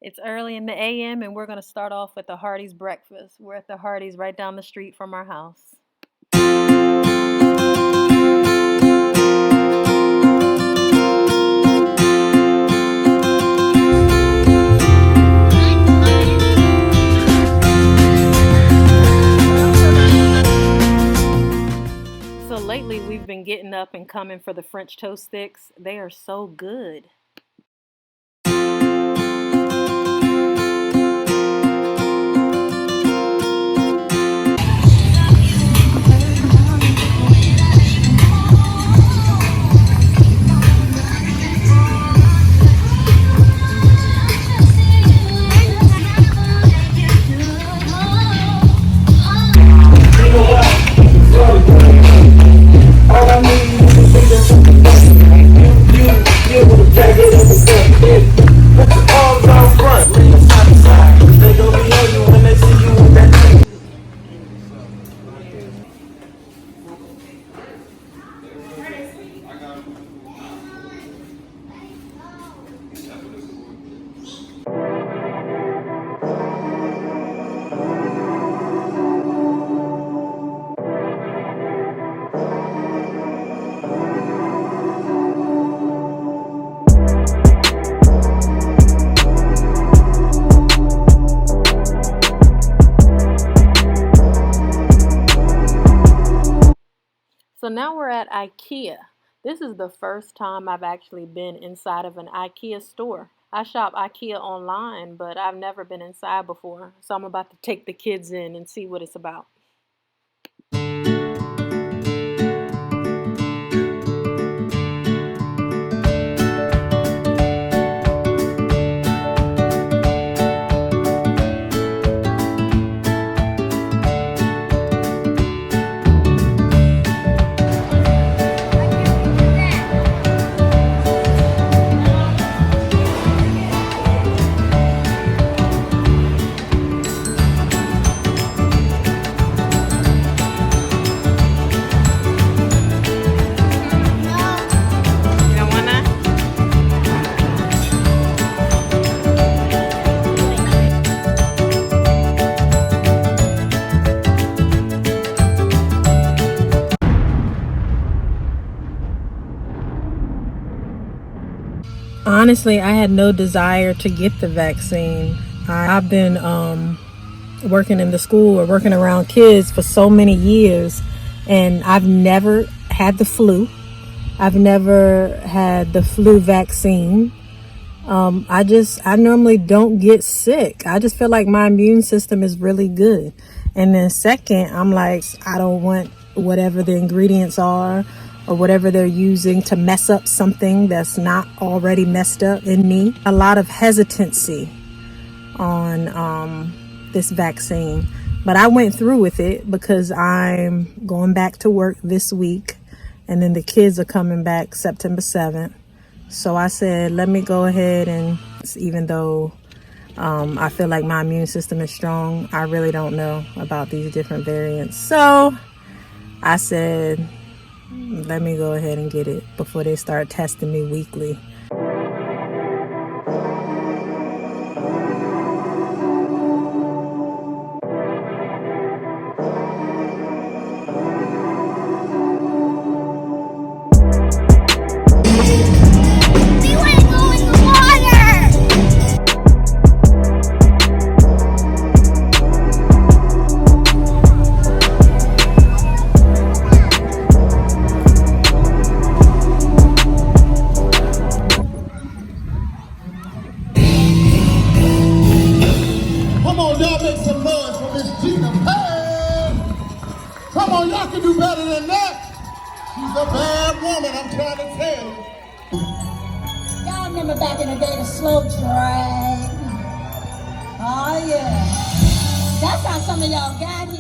It's early in the AM and we're going to start off with the Hardee's breakfast. We're at the Hardee's right down the street from our house. So lately we've been getting up and coming for the French toast sticks. They are so good. So now we're at IKEA. This is the first time I've actually been inside of an IKEA store. I shop IKEA online, but I've never been inside before. So I'm about to take the kids in and see what it's about. Honestly, I had no desire to get the vaccine. I've been working in the school or working around kids for so many years, and I've never had the flu. I've never had the flu vaccine. I normally don't get sick. I just feel like my immune system is really good. And then second, I'm like, I don't want whatever the ingredients are or whatever they're using to mess up something that's not already messed up in me. A lot of hesitancy on this vaccine. But I went through with it because I'm going back to work this week. And then the kids are coming back September 7th. So I said, let me go ahead and, even though I feel like my immune system is strong, I really don't know about these different variants. So I said, let me go ahead and get it before they start testing me weekly. Come on, y'all can do better than that. She's a bad woman, I'm trying to tell you. Y'all remember back in the day, the slow drag? Oh, yeah. That's how some of y'all got here.